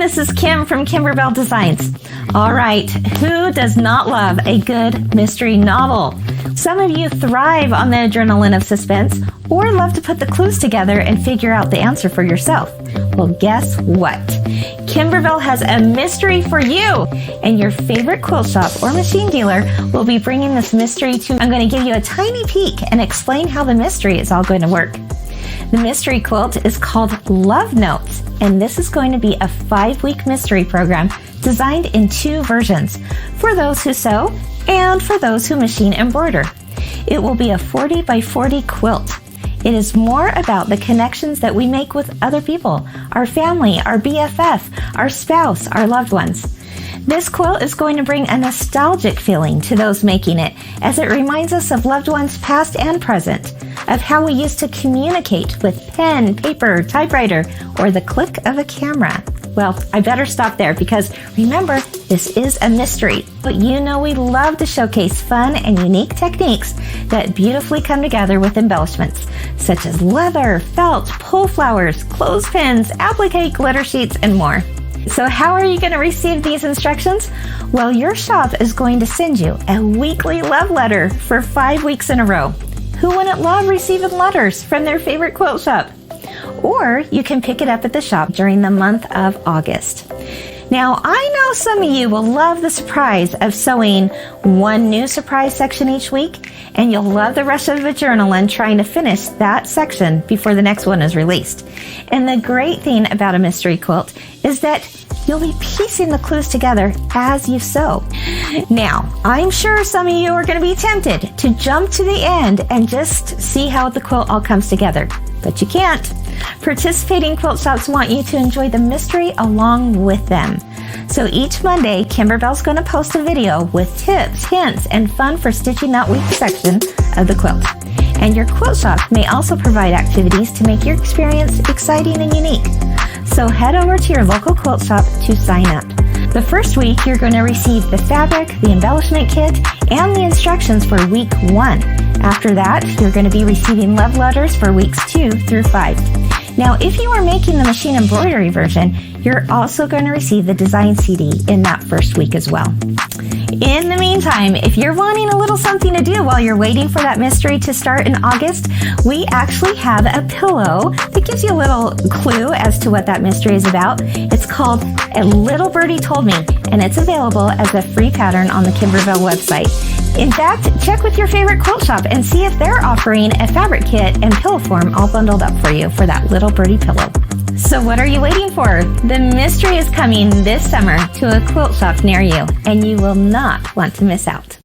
this is Kim from Kimberbell Designs. All right, who does not love a good mystery novel? Some of you thrive on the adrenaline of suspense or love to put the clues together and figure out the answer for yourself. Well, guess what? Kimberbell has a mystery for you, and your favorite quilt shop or machine dealer will be bringing this mystery to you. I'm going to give you a tiny peek and explain how the mystery is all going to work. The mystery quilt is called Love Notes, and this is going to be a 5-week mystery program designed in 2 versions, for those who sew and for those who machine embroider. It will be a 40 by 40 quilt. It is more about the connections that we make with other people, our family, our BFF, our spouse, our loved ones. This quilt is going to bring a nostalgic feeling to those making it, as it reminds us of loved ones past and present, of how we used to communicate with pen, paper, typewriter, or the click of a camera. Well, I better stop there because remember, this is a mystery. But you know we love to showcase fun and unique techniques that beautifully come together with embellishments, such as leather, felt, pull flowers, clothespins, applique, glitter sheets, and more. So how are you going to receive these instructions? Well, your shop is going to send you a weekly love letter for 5 weeks in a row. Who wouldn't love receiving letters from their favorite quilt shop? Or you can pick it up at the shop during the month of August. Now, I know some of you will love the surprise of sewing one new surprise section each week, and you'll love the rush of adrenaline trying to finish that section before the next one is released. And the great thing about a mystery quilt is that you'll be piecing the clues together as you sew. Now, I'm sure some of you are going to be tempted to jump to the end and just see how the quilt all comes together, but you can't. Participating quilt shops want you to enjoy the mystery along with them. So each Monday, Kimberbell's going to post a video with tips, hints, and fun for stitching that week section of the quilt. And your quilt shop may also provide activities to make your experience exciting and unique. So head over to your local quilt shop to sign up. The first week, you're going to receive the fabric, the embellishment kit, and the instructions for week 1. After that, you're going to be receiving love letters for weeks 2 through 5. Now, if you are making the machine embroidery version, you're also going to receive the design CD in that first week as well. In the meantime, if you're wanting a little something to do while you're waiting for that mystery to start in August, we actually have a pillow that gives you a little clue as to what that mystery is about. It's called A Little Birdie Told Me, and it's available as a free pattern on the Kimberbell website. In fact, check with your favorite quilt shop and see if they're offering a fabric kit and pillow form all bundled up for you for that little birdie pillow. So what are you waiting for? The mystery is coming this summer to a quilt shop near you, and you will not want to miss out.